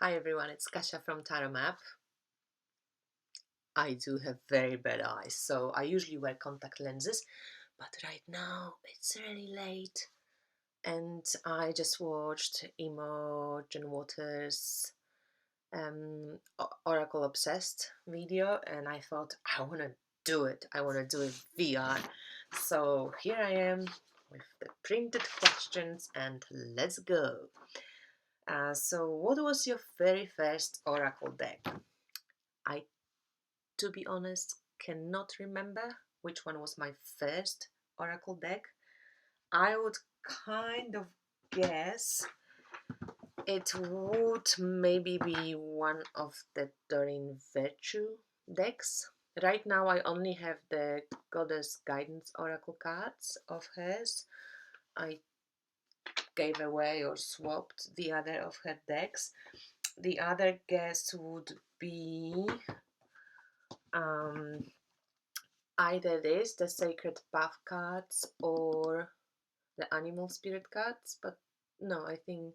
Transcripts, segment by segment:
Hi everyone, it's Kasia from Tarot Map. I do have very bad eyes, so I usually wear contact lenses, but right now it's really late and I just watched Imogen Walters Oracle Obsessed video and I thought I want to do it. I want to do it VR. So here I am with the printed questions and let's go. So what was your very first Oracle deck? I, to be honest, cannot remember which one was my first Oracle deck. I would kind of guess it would maybe be one of the Doreen Virtue decks. Right now I only have the Goddess Guidance Oracle cards of hers. I gave away or swapped the other of her decks. The other guess would be either this, the Sacred Path cards, or the Animal Spirit cards, but no, I think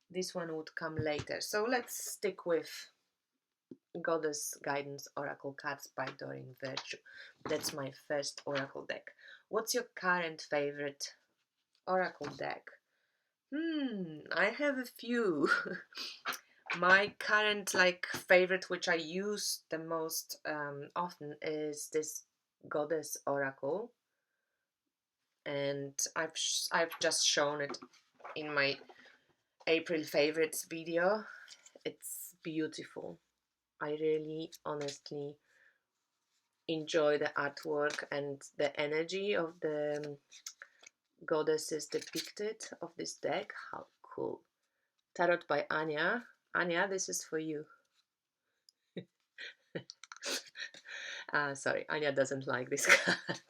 this one would come later. So let's stick with Goddess Guidance Oracle cards by Doreen Virtue. That's my first Oracle deck. What's your current favorite Oracle deck? I have a few. My current favorite, which I use the most often, is this Goddess Oracle, and I've just shown it in my April favorites video. It's beautiful. I really honestly enjoy the artwork and the energy of the goddesses depicted of this deck. How cool. Tarot by Anya. Anya, this is for you. Sorry, Anya doesn't like this card.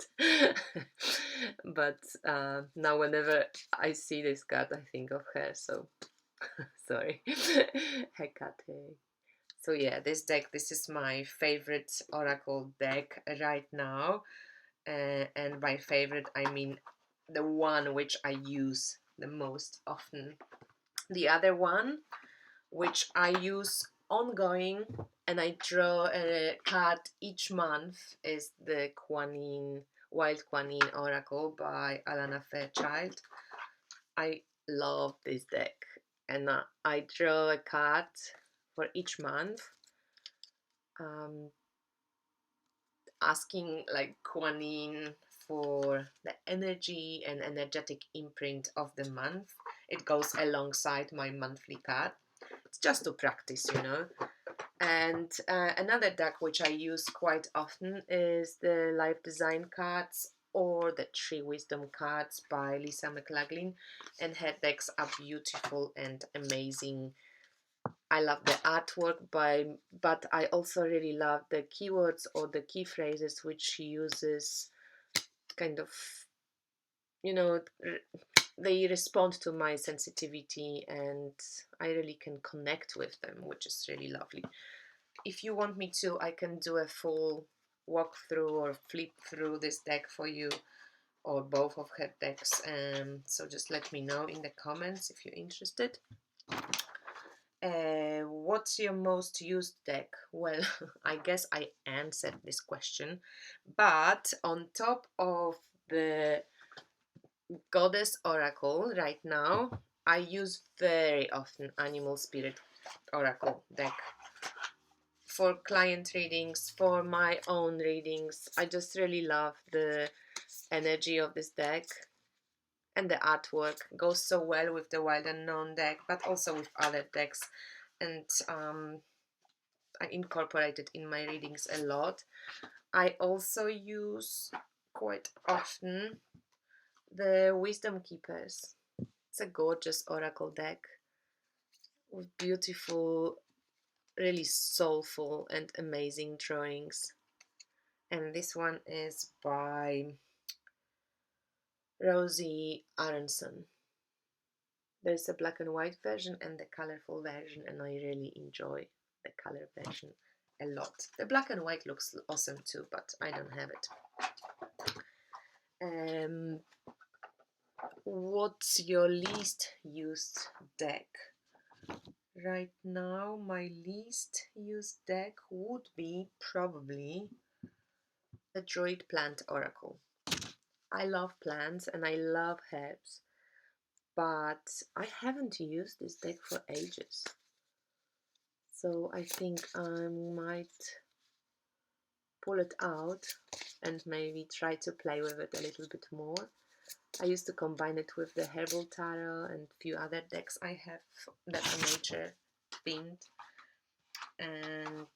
But now whenever I see this card, I think of her, so sorry. Hecate. So yeah, this deck, this is my favorite Oracle deck right now. And by favorite, I mean the one which I use the most often. The other one, which I use ongoing and I draw a card each month, is the Wild Kuan Yin Oracle by Alana Fairchild. I love this deck and I draw a card for each month, asking Kuan Yin for the energy and energetic imprint of the month. It goes alongside my monthly card. It's just to practice, you know. And another deck which I use quite often is the Life Design cards or the Tree Wisdom cards by Lisa McLaughlin, and her decks are beautiful and amazing. I love the artwork but I also really love the keywords or the key phrases which she uses. Kind of, you know, they respond to my sensitivity and I really can connect with them, which is really lovely. If you want me to, I can do a full walkthrough or flip through this deck for you, or both of her decks. So just let me know in the comments if you're interested. What's your most used deck? Well, I guess I answered this question, but on top of the Goddess Oracle right now, I use very often Animal Spirit Oracle deck for client readings, for my own readings. I just really love the energy of this deck, and the artwork goes so well with the Wild Unknown deck, but also with other decks, and I incorporate it in my readings a lot. I also use quite often the Wisdom Keepers. It's a gorgeous oracle deck with beautiful, really soulful and amazing drawings. And this one is by Rosie Aronson. There's a black and white version and the colorful version, and I really enjoy the color version a lot. The black and white looks awesome too, but I don't have it. What's your least used deck? Right now, my least used deck would be probably the Druid Plant Oracle. I love plants and I love herbs, but I haven't used this deck for ages. So I think I might pull it out and maybe try to play with it a little bit more. I used to combine it with the Herbal Tarot and a few other decks I have that are nature themed, and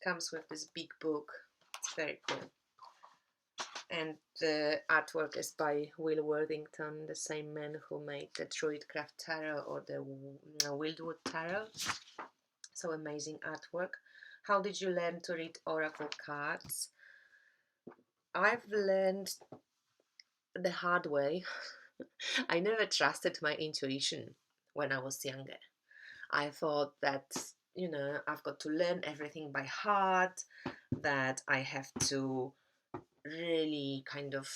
comes with this big book. It's very cool. And the artwork is by Will Worthington, the same man who made the Druidcraft Tarot or the Wildwood Tarot. So amazing artwork. How did you learn to read oracle cards? I've learned the hard way. I never trusted my intuition when I was younger. I thought that, I've got to learn everything by heart, that I have to really kind of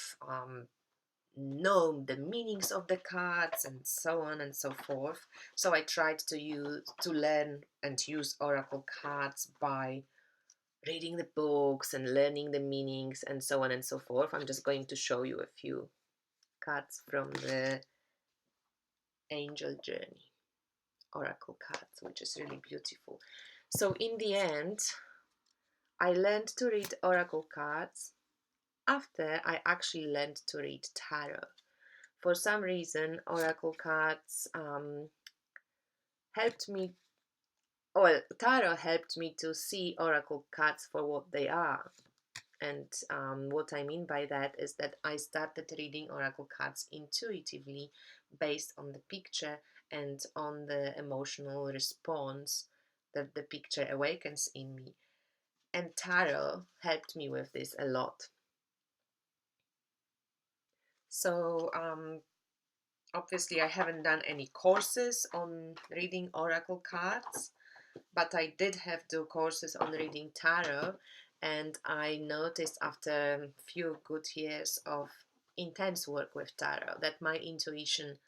know the meanings of the cards and so on and so forth. So I tried to learn and use oracle cards by reading the books and learning the meanings and so on and so forth. I'm just going to show you a few cards from the Angel Journey oracle cards, which is really beautiful. So in the end, I learned to read oracle cards after I actually learned to read tarot. For some reason, oracle cards helped me, well, tarot helped me to see oracle cards for what they are. And what I mean by that is that I started reading oracle cards intuitively based on the picture and on the emotional response that the picture awakens in me. And tarot helped me with this a lot. So obviously I haven't done any courses on reading oracle cards, but I did have to courses on reading tarot, and I noticed after a few good years of intense work with tarot that my intuition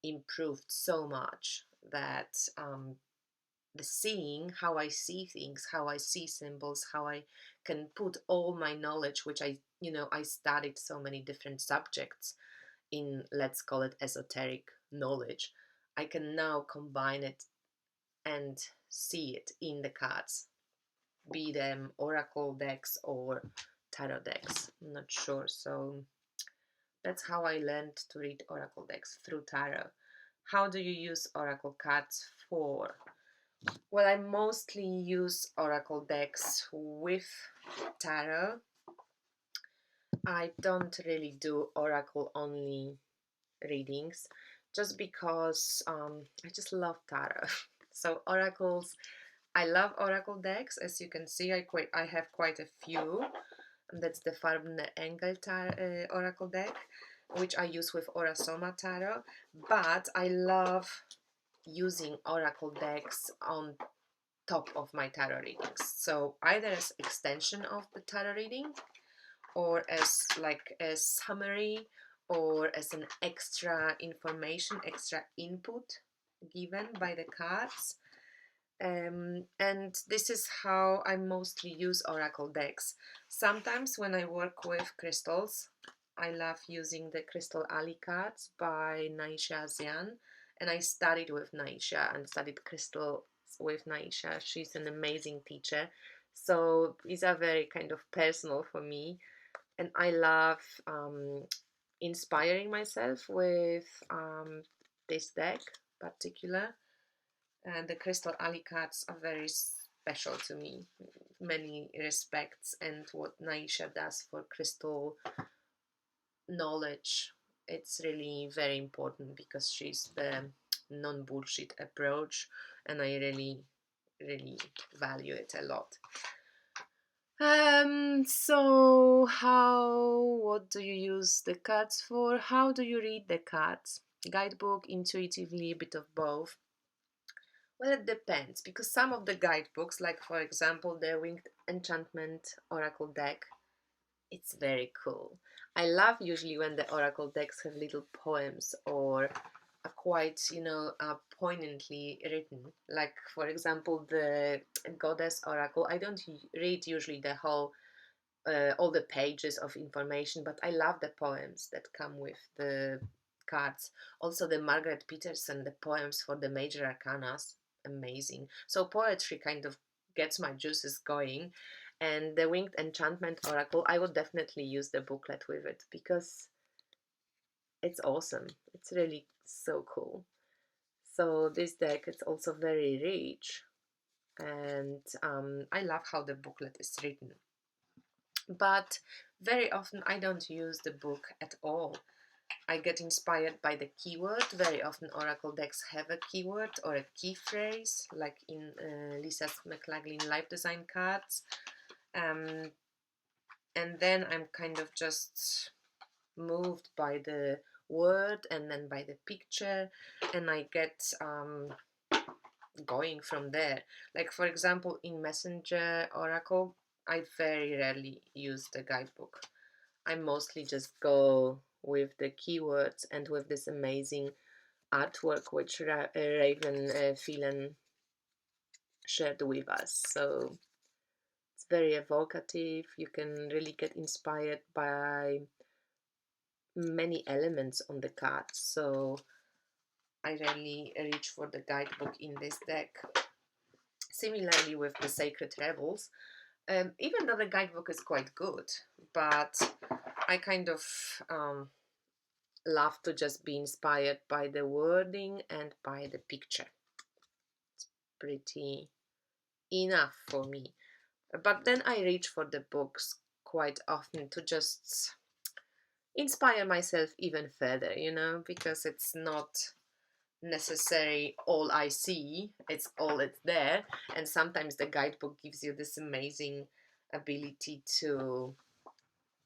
improved so much that the seeing, how I see things, how I see symbols, how I can put all my knowledge, which I studied so many different subjects in, let's call it esoteric knowledge, I can now combine it and see it in the cards, be them oracle decks or tarot decks. I'm not sure. So that's how I learned to read oracle decks, through tarot. How do you use oracle cards for? Well, I mostly use oracle decks with tarot. I don't really do oracle only readings just because I just love tarot. So oracles, I love oracle decks. As you can see, I have quite a few. That's the Farbne Engel oracle deck, which I use with Orasoma Tarot. But I love using oracle decks on top of my tarot readings. So either as extension of the tarot reading, or as like a summary, or as an extra information, extra input given by the cards. And this is how I mostly use oracle decks. Sometimes when I work with crystals, I love using the Crystal Ali cards by Naisha Azian, and I studied with Naisha and studied crystals with Naisha. She's an amazing teacher, so these are very kind of personal for me, and I love inspiring myself with this deck particular. And the Crystal Ali cards are very special to me in many respects, and what Naisha does for crystal knowledge, it's really very important because she's the non-bullshit approach, and I really value it a lot. So what do you use the cards for? How do you read the cards? Guidebook, intuitively, a bit of both. Well, it depends, because some of the guidebooks, like for example the Winged Enchantment Oracle deck, it's very cool. I love usually when the Oracle decks have little poems or are quite, you know, poignantly written. Like, for example, the Goddess Oracle. I don't read usually the whole, all the pages of information, but I love the poems that come with the cards. Also, the Margaret Peterson, the poems for the major arcanas, amazing. So poetry kind of gets my juices going. And the Winged Enchantment Oracle, I would definitely use the booklet with it because it's awesome. It's really so cool. So this deck is also very rich, and I love how the booklet is written. But very often I don't use the book at all. I get inspired by the keyword. Very often Oracle decks have a keyword or a key phrase, like in Lisa's McLaughlin Life Design cards. Um, and then I'm kind of just moved by the word and then by the picture, and I get going from there. Like, for example, in Messenger Oracle, I very rarely use the guidebook. I mostly just go with the keywords and with this amazing artwork which Raven Phelan shared with us. So it's very evocative. You can really get inspired by many elements on the cards. So I rarely reach for the guidebook in this deck. Similarly with the Sacred Rebels, even though the guidebook is quite good, but I kind of love to just be inspired by the wording and by the picture. It's pretty enough for me. But then I reach for the books quite often to just inspire myself even further, you know, because it's not necessary all I see, it's all it's there. And sometimes the guidebook gives you this amazing ability to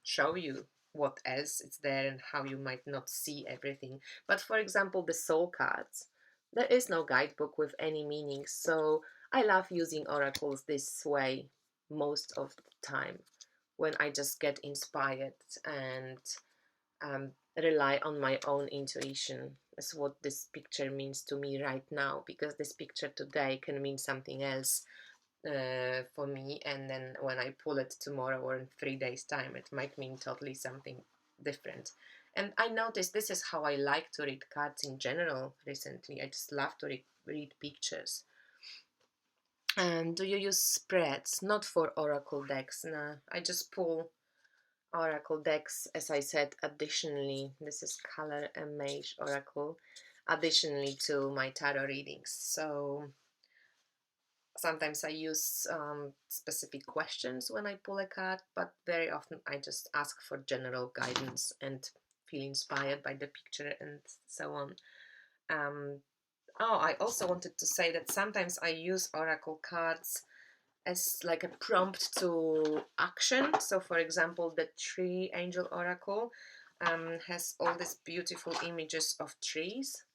show you what else is there and how you might not see everything. But for example, the soul cards, there is no guidebook with any meaning, so I love using oracles this way most of the time, when I just get inspired and rely on my own intuition as what this picture means to me right now, because this picture today can mean something else for me, and then when I pull it tomorrow or in 3 days time it might mean totally something different. And I noticed this is how I like to read cards in general recently. I just love to read pictures. And do you use spreads? Not for oracle decks, no. I just pull oracle decks, as I said, additionally. This is color and mage oracle, additionally to my tarot readings. So sometimes I use specific questions when I pull a card, but very often I just ask for general guidance and feel inspired by the picture and so on. I also wanted to say that sometimes I use oracle cards as like a prompt to action. So, for example, the Tree Angel Oracle has all these beautiful images of trees.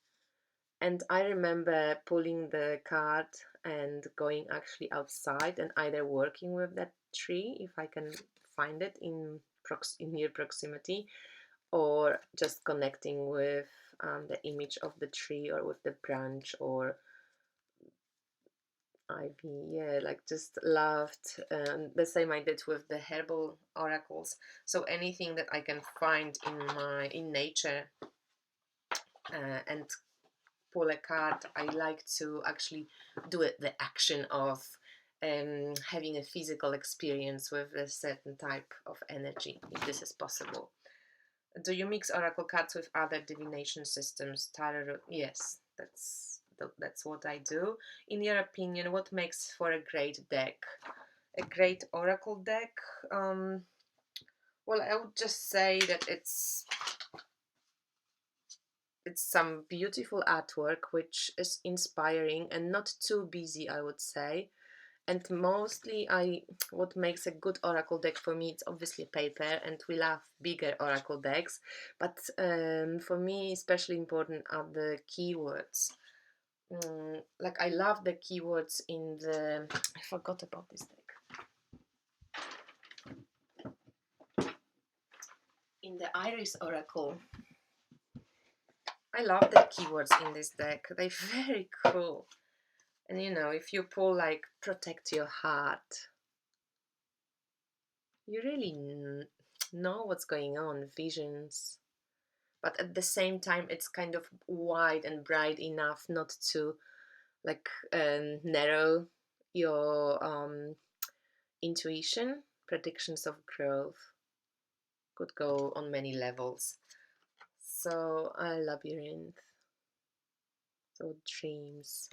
And I remember pulling the card and going actually outside and either working with that tree, if I can find it in near proximity, or just connecting with the image of the tree or with the branch or ivy. Yeah, like just loved. The same I did with the herbal oracles. So anything that I can find in nature and pull a card, I like to actually do it the action of having a physical experience with a certain type of energy, if this is possible. Do you mix oracle cards with other divination systems? Tarot? Yes, that's what I do. In your opinion, what makes for a great deck? A great oracle deck? Well, I would just say that it's some beautiful artwork which is inspiring and not too busy, I would say. And mostly what makes a good oracle deck for me, it's obviously paper, and we love bigger oracle decks, but for me especially important are the keywords. Like I love the keywords in the I forgot about this deck, in the Iris Oracle. I love the keywords in this deck. They're very cool. And you know, if you pull like protect your heart, you really know what's going on, visions. But at the same time, it's kind of wide and bright enough not to like narrow your intuition. Predictions of growth could go on many levels. So a labyrinth. So dreams.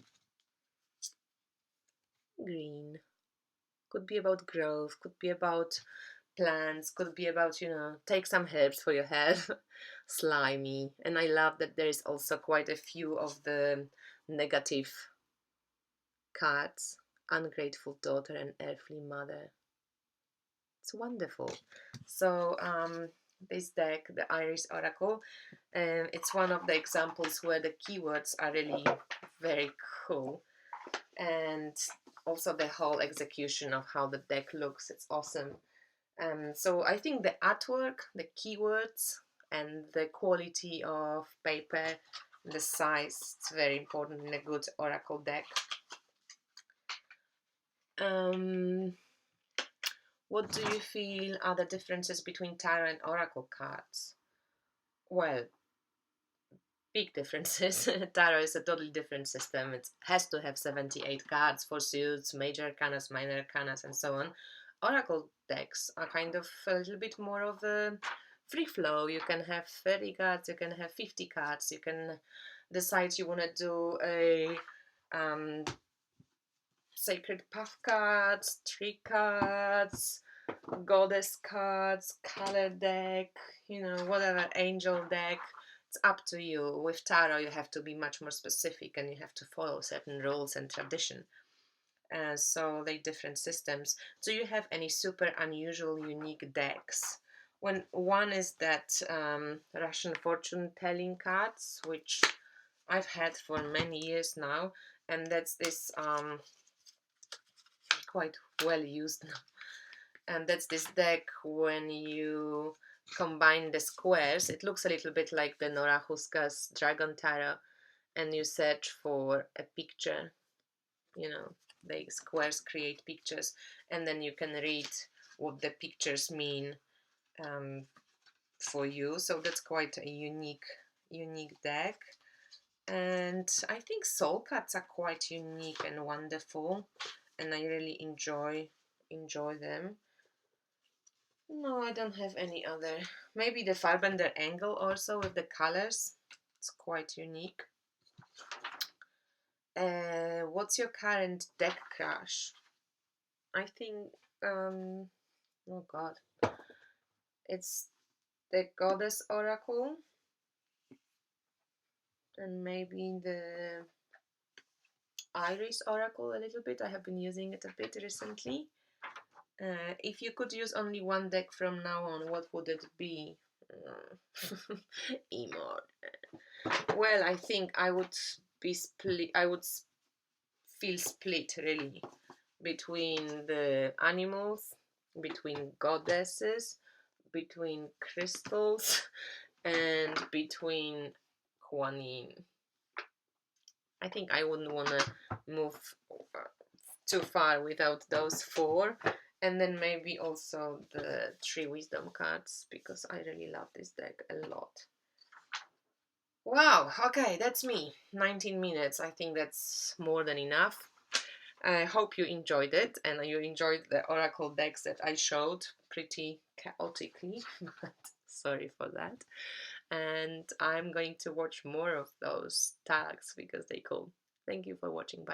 Green. Could be about growth, could be about plants, could be about, you know, take some herbs for your head. Slimy. And I love that there is also quite a few of the negative cards. Ungrateful daughter and earthly mother. It's wonderful. So this deck, the Iris Oracle, it's one of the examples where the keywords are really very cool. And also the whole execution of how the deck looks, it's awesome. So I think the artwork, the keywords, and the quality of paper, the size, it's very important in a good oracle deck. What do you feel are the differences between tarot and oracle cards? Well, big differences. Tarot is a totally different system. It has to have 78 cards for suits, major arcanas, minor arcanas, and so on. Oracle decks are kind of a little bit more of a free flow. You can have 30 cards, you can have 50 cards, you can decide you want to do a sacred path cards, tree cards, goddess cards, color deck, you know, whatever, angel deck. It's up to you. With tarot, you have to be much more specific and you have to follow certain rules and tradition. So they different systems. Do you have any super unusual, unique decks? When one is that Russian fortune telling cards, which I've had for many years now, and that's this quite well used now. And that's this deck when you combine the squares. It looks a little bit like the Nora Huska's Dragon Tarot, and you search for a picture. You know, the squares create pictures, and then you can read what the pictures mean for you. So that's quite a unique deck. And I think soul cards are quite unique and wonderful, and I really enjoy them. No, I don't have any other. Maybe the Farbender angle also with the colors. It's quite unique. What's your current deck crush? I think, oh god, it's the Goddess Oracle and maybe the Iris Oracle a little bit. I have been using it a bit recently. If you could use only one deck from now on, what would it be? Imogen. Well, I think I would be split. I would feel split really between the animals, between goddesses, between crystals, and between Kuan Yin. I think I wouldn't want to move too far without those four. And then maybe also the 3 wisdom cards, because I really love this deck a lot. Wow, okay, that's me. 19 minutes. I think that's more than enough. I hope you enjoyed it and you enjoyed the oracle decks that I showed pretty chaotically, but sorry for that. And I'm going to watch more of those tags because they're cool. Thank you for watching. Bye.